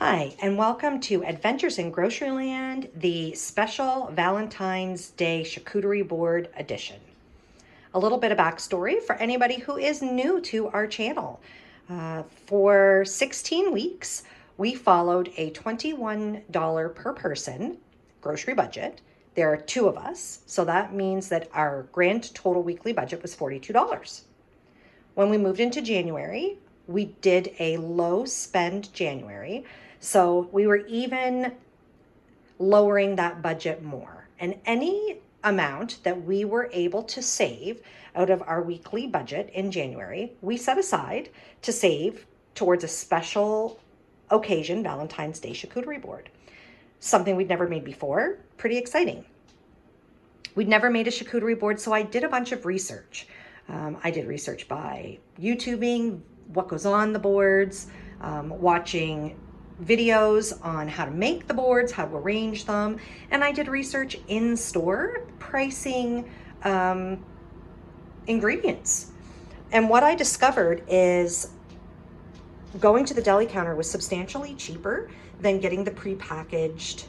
Hi, and welcome to Adventures in Groceryland, the special Valentine's Day Charcuterie Board edition. A little bit of backstory for anybody who is new to our channel. For 16 weeks, we followed a $21 per person grocery budget. There are two of us, so that means that our grand total weekly budget was $42. When we moved into January, we did a low spend January. So we were even lowering that budget more. And any amount that we were able to save out of our weekly budget in January, we set aside to save towards a special occasion, Valentine's Day charcuterie board. Something we'd never made before, pretty exciting. We'd never made a charcuterie board, so I did a bunch of research. I did research by YouTubing what goes on the boards, watching videos on how to make the boards, how to arrange them, and I did research in store pricing ingredients. And what I discovered is going to the deli counter was substantially cheaper than getting the prepackaged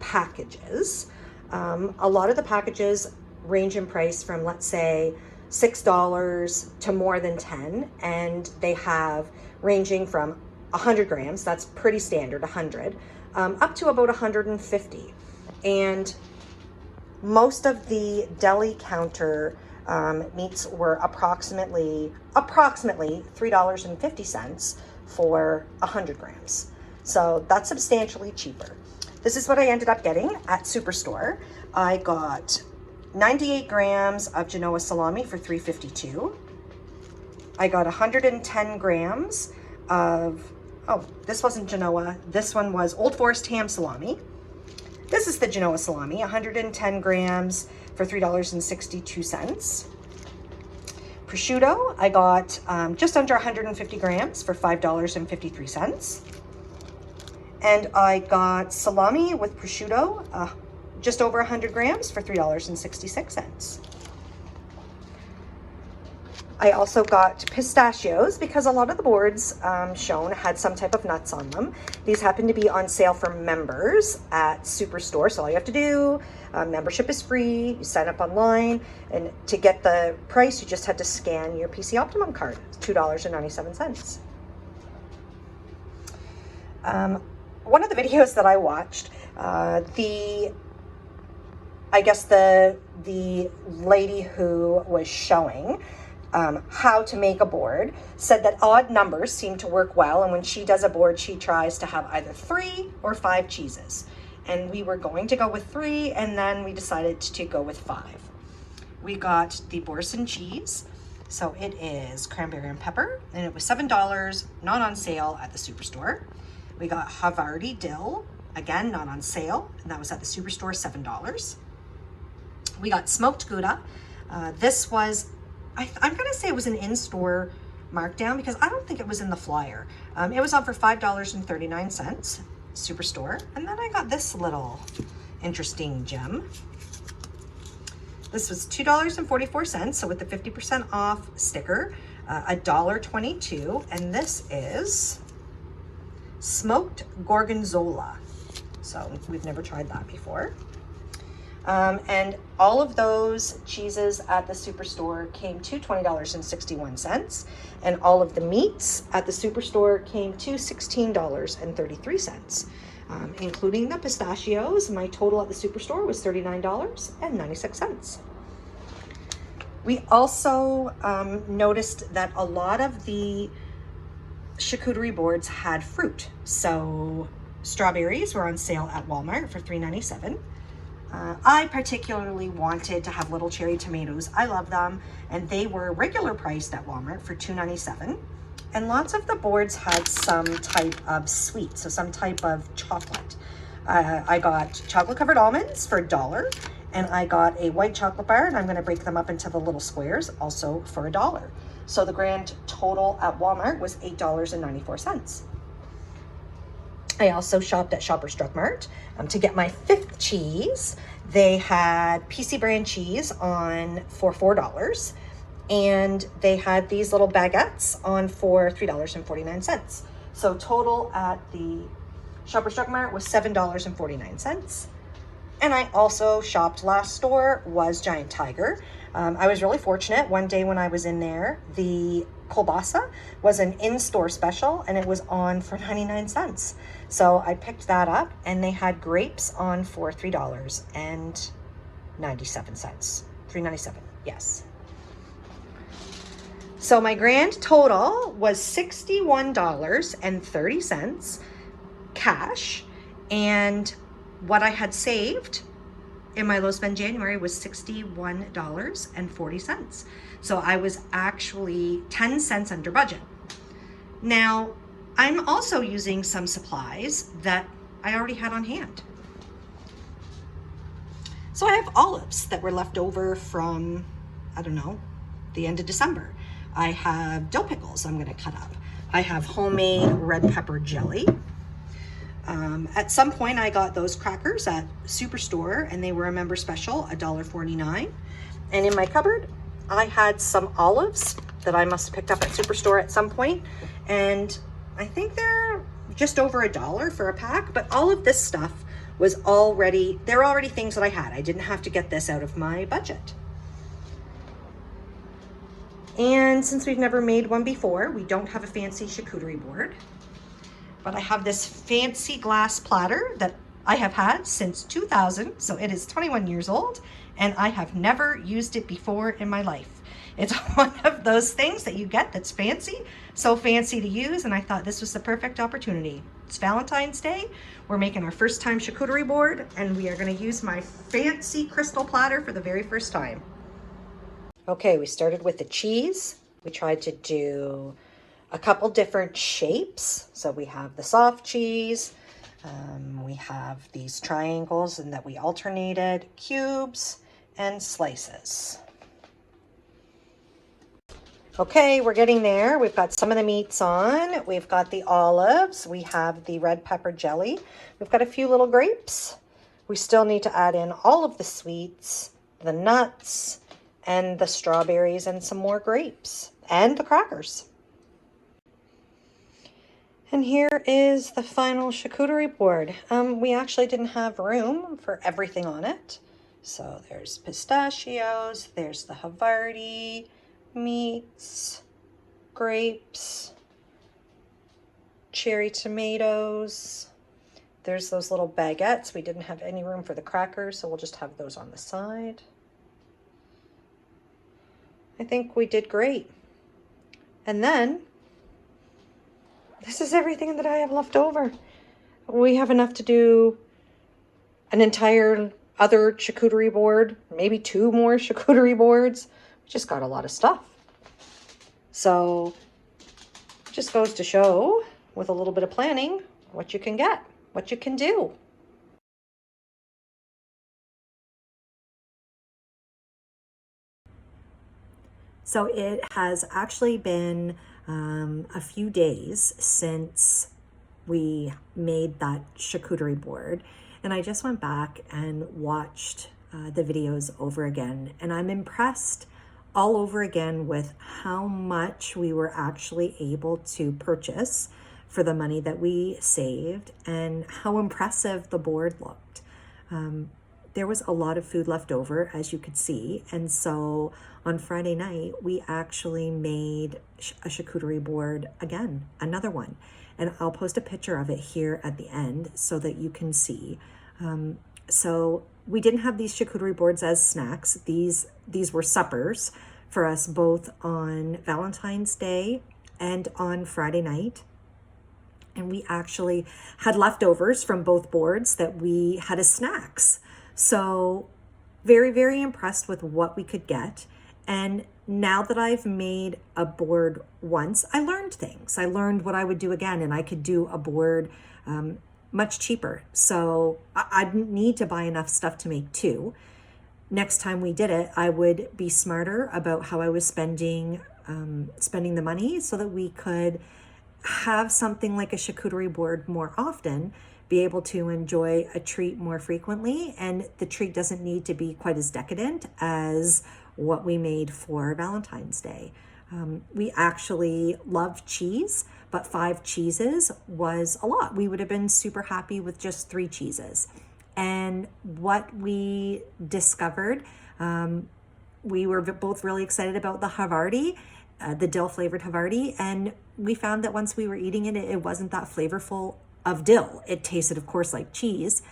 packages. A lot of the packages range in price from, let's say, $6 to more than 10, and they have ranging from 100 grams, that's pretty standard, 100, up to about 150. And most of the deli counter meats were approximately $3.50 for 100 grams. So that's substantially cheaper. This is what I ended up getting at Superstore. I got 98 grams of Genoa salami for $3.52. I got 110 grams of, this wasn't Genoa. This one was Old Forest ham salami. This is the Genoa salami, 110 grams for $3.62. Prosciutto, I got just under 150 grams for $5.53. And I got salami with prosciutto, just over 100 grams for $3.66. I also got pistachios because a lot of the boards shown had some type of nuts on them. These happen to be on sale for members at Superstore. So all you have to do, membership is free. You sign up online, and to get the price, you just had to scan your PC Optimum card. It's $2.97. One of the videos that I watched, I guess the lady who was showing how to make a board said that odd numbers seem to work well, and when she does a board, she tries to have either 3 or 5 cheeses. And we were going to go with 3, and then we decided to go with 5. We got the Borsen cheese, so it is cranberry and pepper, and it was $7, not on sale at the Superstore. We got Havarti dill, again, not on sale, and that was at the Superstore, $7. We got smoked Gouda. This was, I'm gonna say it was an in-store markdown because I don't think it was in the flyer. It was on for $5.39, Superstore. And then I got this little interesting gem. This was $2.44, so with the 50% off sticker, $1.22. And this is smoked Gorgonzola. So we've never tried that before. And all of those cheeses at the Superstore came to $20.61, and all of the meats at the Superstore came to $16.33, including the pistachios. My total at the Superstore was $39.96. We also noticed that a lot of the charcuterie boards had fruit. So strawberries were on sale at Walmart for $3.97. I particularly wanted to have little cherry tomatoes. I love them, and they were regular priced at Walmart for $2.97. And lots of the boards had some type of sweet, so some type of chocolate. I got chocolate covered almonds for $1, and I got a white chocolate bar, and I'm going to break them up into the little squares, also for $1. So the grand total at Walmart was $8.94. I also shopped at Shoppers Drug Mart to get my 5th cheese. They had PC brand cheese on for $4, and they had these little baguettes on for $3.49. So total at the Shoppers Drug Mart was $7.49. And I also shopped, last store was Giant Tiger. I was really fortunate. One day when I was in there, the kielbasa was an in-store special and it was on for 99 cents. So I picked that up and they had grapes on for $3.97. $3.97, yes. So my grand total was $61.30 cash, and what I had saved in my low spend January was $61.40. So I was actually 10 cents under budget. Now, I'm also using some supplies that I already had on hand. So I have olives that were left over from, I don't know, the end of December. I have dill pickles I'm gonna cut up. I have homemade red pepper jelly. At some point I got those crackers at Superstore and they were a member special, $1.49. And in my cupboard, I had some olives that I must have picked up at Superstore at some point. And I think they're just over $1 for a pack, but all of this stuff was already, they're already things that I had. I didn't have to get this out of my budget. And since we've never made one before, we don't have a fancy charcuterie board, but I have this fancy glass platter that I have had since 2000, so it is 21 years old, and I have never used it before in my life. It's one of those things that you get that's fancy, so fancy to use, and I thought this was the perfect opportunity. It's Valentine's Day, we're making our first time charcuterie board, and we are gonna use my fancy crystal platter for the very first time. Okay, we started with the cheese. We tried to do a couple different shapes. So we have the soft cheese, we have these triangles and that we alternated, cubes and slices. Okay, we're getting there. We've got some of the meats on. We've got the olives. We have the red pepper jelly. We've got a few little grapes. We still need to add in all of the sweets, the nuts, and the strawberries and some more grapes and the crackers. And here is the final charcuterie board. We actually didn't have room for everything on it. So there's pistachios, there's the Havarti, meats, grapes, cherry tomatoes. There's those little baguettes. We didn't have any room for the crackers, so we'll just have those on the side. I think we did great. And then, this is everything that I have left over. We have enough to do an entire other charcuterie board, maybe 2 more charcuterie boards. We just got a lot of stuff. So, just goes to show, with a little bit of planning, what you can get, what you can do. So it has actually been a few days since we made that charcuterie board, and I just went back and watched the videos over again, and I'm impressed all over again with how much we were actually able to purchase for the money that we saved and how impressive the board looked. There was a lot of food left over, as you could see. And so on Friday night, we actually made a charcuterie board again, another one. And I'll post a picture of it here at the end so that you can see. So we didn't have these charcuterie boards as snacks. These were suppers for us both on Valentine's Day and on Friday night. And we actually had leftovers from both boards that we had as snacks. So very, very impressed with what we could get. And now that I've made a board once, I learned things. I learned what I would do again, and I could do a board much cheaper. So I didn't need to buy enough stuff to make 2. Next time we did it, I would be smarter about how I was spending the money so that we could have something like a charcuterie board more often, be able to enjoy a treat more frequently, and the treat doesn't need to be quite as decadent as what we made for Valentine's Day. We actually love cheese, but 5 cheeses was a lot. We would have been super happy with just 3 cheeses. And what we discovered, we were both really excited about the Havarti, the dill flavored Havarti, and we found that once we were eating it, it wasn't that flavorful of dill. It tasted, of course, like cheese.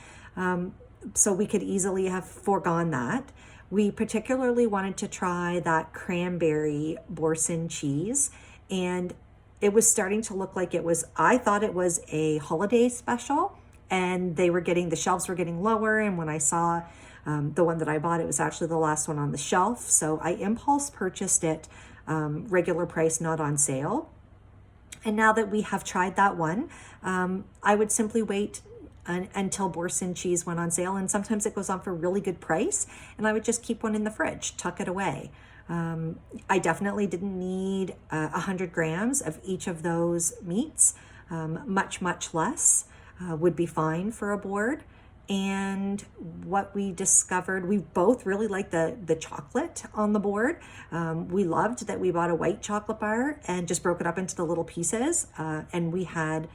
So we could easily have foregone that. We particularly wanted to try that cranberry Borsen cheese, and it was starting to look like I thought it was a holiday special, and the shelves were getting lower. And when I saw the one that I bought, it was actually the last one on the shelf. So I impulse purchased it, regular price, not on sale. And now that we have tried that one, I would simply wait until Borsen cheese went on sale. And sometimes it goes on for a really good price. And I would just keep one in the fridge, tuck it away. I definitely didn't need 100 grams of each of those meats. Much less would be fine for a board. And what we discovered, we both really liked the chocolate on the board. We loved that we bought a white chocolate bar and just broke it up into the little pieces. And we had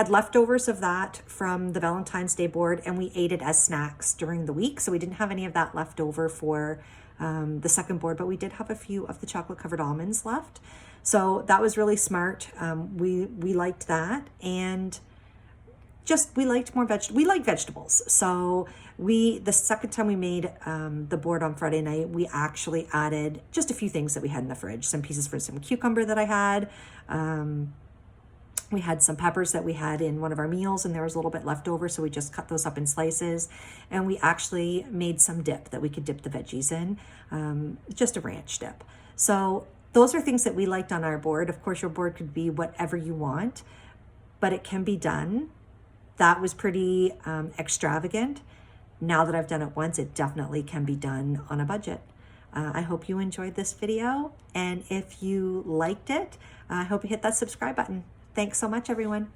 leftovers of that from the Valentine's Day board, and we ate it as snacks during the week. So we didn't have any of that left over for the second board, but we did have a few of the chocolate covered almonds left. So that was really smart. We liked that, and we liked we like vegetables. So the second time we made the board on Friday night, we actually added just a few things that we had in the fridge. Some pieces for some cucumber that I had. We had some peppers that we had in one of our meals, and there was a little bit left over, so we just cut those up in slices. And we actually made some dip that we could dip the veggies in, just a ranch dip. So those are things that we liked on our board. Of course, your board could be whatever you want, but it can be done. That was pretty extravagant. Now that I've done it once, it definitely can be done on a budget. I hope you enjoyed this video, and if you liked it, I hope you hit that subscribe button. Thanks so much, everyone.